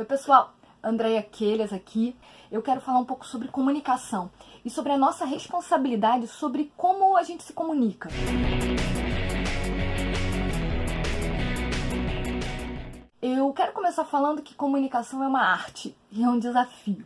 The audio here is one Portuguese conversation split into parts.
Oi pessoal, Andréia Quelhas aqui. Eu quero falar um pouco sobre comunicação e sobre a nossa responsabilidade sobre como a gente se comunica. Eu quero começar falando que comunicação é uma arte e é um desafio.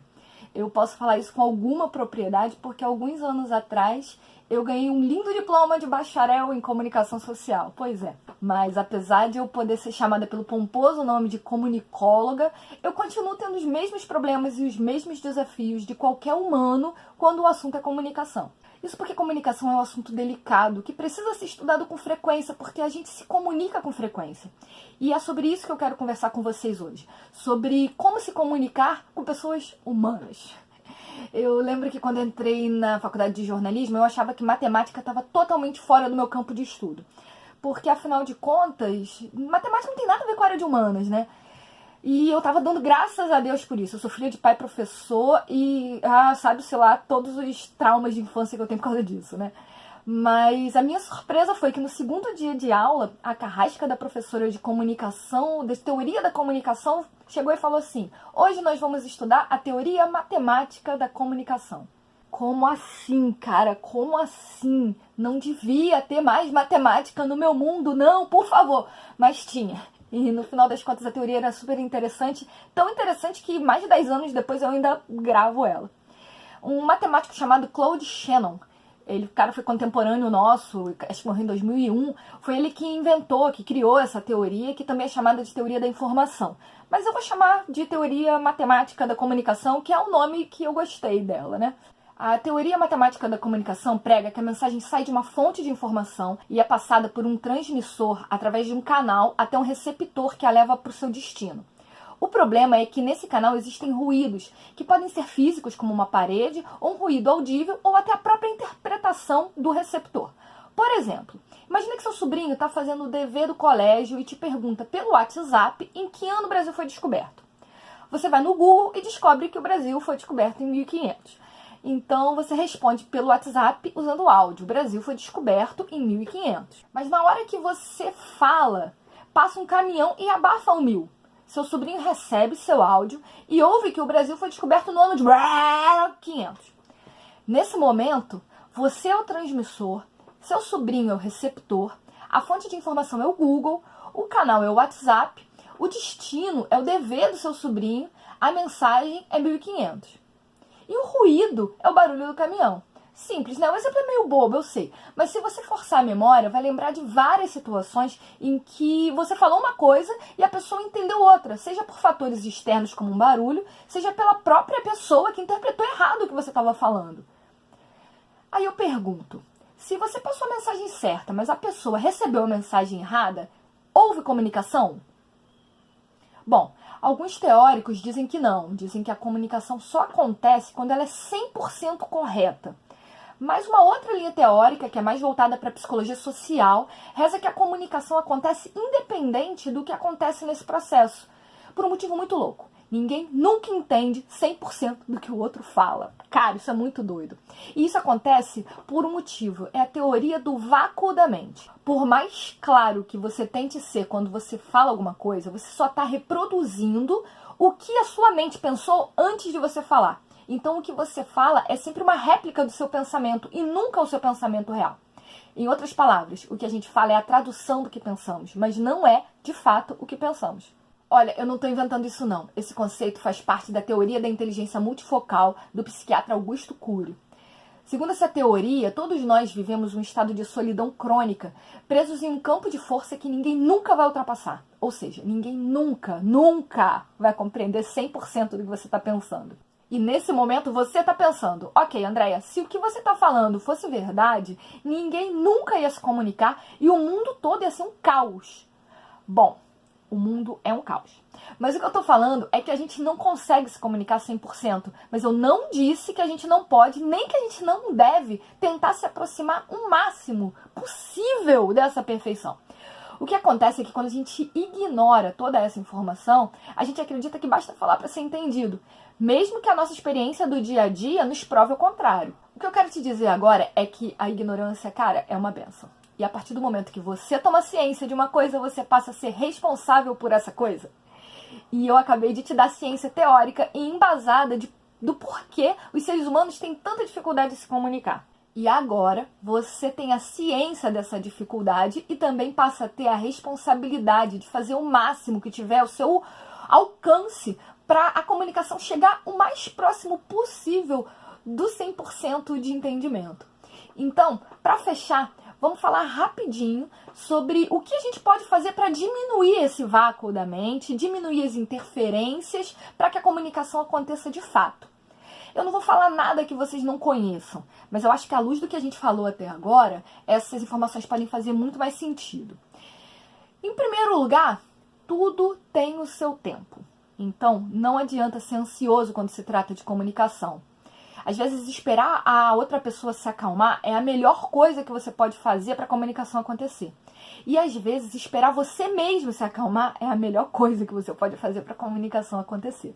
Eu posso falar isso com alguma propriedade porque alguns anos atrás eu ganhei um lindo diploma de bacharel em comunicação social. Pois é, mas apesar de eu poder ser chamada pelo pomposo nome de comunicóloga, eu continuo tendo os mesmos problemas e os mesmos desafios de qualquer humano quando o assunto é comunicação. Isso porque comunicação é um assunto delicado, que precisa ser estudado com frequência, porque a gente se comunica com frequência. E é sobre isso que eu quero conversar com vocês hoje. Sobre como se comunicar com pessoas humanas. Eu lembro que quando entrei na faculdade de jornalismo, eu achava que matemática estava totalmente fora do meu campo de estudo. Porque, afinal de contas, matemática não tem nada a ver com a área de humanas, né? E eu tava dando graças a Deus por isso. Eu sofria de pai professor e, sabe-se lá, todos os traumas de infância que eu tenho por causa disso, né? Mas a minha surpresa foi que no segundo dia de aula, a carrasca da professora de comunicação, de teoria da comunicação, chegou e falou assim: hoje nós vamos estudar a teoria matemática da comunicação. Como assim, cara? Como assim? Não devia ter mais matemática no meu mundo, não, por favor. Mas tinha. E no final das contas a teoria era super interessante, tão interessante que mais de 10 anos depois eu ainda gravo ela. Um matemático chamado Claude Shannon, o cara foi contemporâneo nosso, acho que morreu em 2001, foi ele que inventou, que criou essa teoria, que também é chamada de teoria da informação. Mas eu vou chamar de teoria matemática da comunicação, que é o nome que eu gostei dela, né? A teoria matemática da comunicação prega que a mensagem sai de uma fonte de informação e é passada por um transmissor através de um canal até um receptor que a leva para o seu destino. O problema é que nesse canal existem ruídos, que podem ser físicos, como uma parede, ou um ruído audível, ou até a própria interpretação do receptor. Por exemplo, imagina que seu sobrinho está fazendo o dever do colégio e te pergunta pelo WhatsApp em que ano o Brasil foi descoberto. Você vai no Google e descobre que o Brasil foi descoberto em 1500. Então você responde pelo WhatsApp usando o áudio. O Brasil foi descoberto em 1500. Mas na hora que você fala, passa um caminhão e abafa o 1000. Seu sobrinho recebe seu áudio e ouve que o Brasil foi descoberto no ano de 500. Nesse momento, você é o transmissor, seu sobrinho é o receptor, a fonte de informação é o Google, o canal é o WhatsApp, o destino é o dever do seu sobrinho, a mensagem é 1500. E o ruído é o barulho do caminhão. Simples, né? O exemplo é meio bobo, eu sei. Mas se você forçar a memória, vai lembrar de várias situações em que você falou uma coisa e a pessoa entendeu outra. Seja por fatores externos como um barulho, seja pela própria pessoa que interpretou errado o que você estava falando. Aí eu pergunto, se você passou a mensagem certa, mas a pessoa recebeu a mensagem errada, houve comunicação? Bom, alguns teóricos dizem que não, dizem que a comunicação só acontece quando ela é 100% correta. Mas uma outra linha teórica, que é mais voltada para a psicologia social, reza que a comunicação acontece independente do que acontece nesse processo, por um motivo muito louco. Ninguém nunca entende 100% do que o outro fala. Cara, isso é muito doido. E isso acontece por um motivo, é a teoria do vácuo da mente. Por mais claro que você tente ser quando você fala alguma coisa, você só está reproduzindo o que a sua mente pensou antes de você falar. Então o que você fala é sempre uma réplica do seu pensamento e nunca o seu pensamento real. Em outras palavras, o que a gente fala é a tradução do que pensamos, mas não é, de fato, o que pensamos. Olha, eu não estou inventando isso não. Esse conceito faz parte da teoria da inteligência multifocal do psiquiatra Augusto Cury. Segundo essa teoria, todos nós vivemos um estado de solidão crônica, presos em um campo de força que ninguém nunca vai ultrapassar. Ou seja, ninguém nunca vai compreender 100% do que você está pensando. E nesse momento você está pensando, ok, Andréia, se o que você está falando fosse verdade, ninguém nunca ia se comunicar e o mundo todo ia ser um caos. Bom, o mundo é um caos. Mas o que eu tô falando é que a gente não consegue se comunicar 100%. Mas eu não disse que a gente não pode, nem que a gente não deve tentar se aproximar o máximo possível dessa perfeição. O que acontece é que quando a gente ignora toda essa informação, a gente acredita que basta falar para ser entendido, mesmo que a nossa experiência do dia a dia nos prove o contrário. O que eu quero te dizer agora é que a ignorância, cara, é uma bênção. E a partir do momento que você toma ciência de uma coisa, você passa a ser responsável por essa coisa. E eu acabei de te dar ciência teórica e embasada do porquê os seres humanos têm tanta dificuldade de se comunicar. E agora você tem a ciência dessa dificuldade e também passa a ter a responsabilidade de fazer o máximo que tiver ao seu alcance para a comunicação chegar o mais próximo possível do 100% de entendimento. Então, para fechar, vamos falar rapidinho sobre o que a gente pode fazer para diminuir esse vácuo da mente, diminuir as interferências para que a comunicação aconteça de fato. Eu não vou falar nada que vocês não conheçam, mas eu acho que à luz do que a gente falou até agora, essas informações podem fazer muito mais sentido. Em primeiro lugar, tudo tem o seu tempo. Então, não adianta ser ansioso quando se trata de comunicação. Às vezes, esperar a outra pessoa se acalmar é a melhor coisa que você pode fazer para a comunicação acontecer. E às vezes, esperar você mesmo se acalmar é a melhor coisa que você pode fazer para a comunicação acontecer.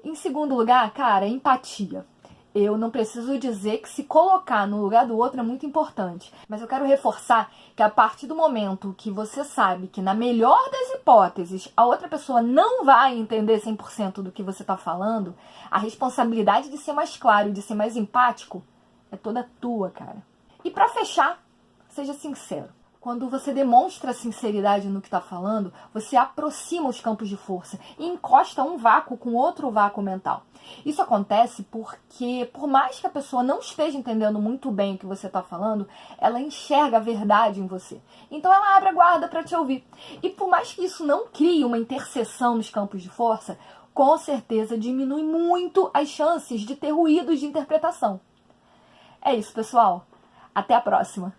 Em segundo lugar, cara, empatia. Eu não preciso dizer que se colocar no lugar do outro é muito importante, mas eu quero reforçar que a partir do momento que você sabe que, na melhor das hipóteses, a outra pessoa não vai entender 100% do que você está falando, a responsabilidade de ser mais claro e de ser mais empático é toda tua, cara. E para fechar, seja sincero. Quando você demonstra sinceridade no que está falando, você aproxima os campos de força e encosta um vácuo com outro vácuo mental. Isso acontece porque, por mais que a pessoa não esteja entendendo muito bem o que você está falando, ela enxerga a verdade em você. Então ela abre a guarda para te ouvir. E por mais que isso não crie uma interseção nos campos de força, com certeza diminui muito as chances de ter ruídos de interpretação. É isso, pessoal. Até a próxima!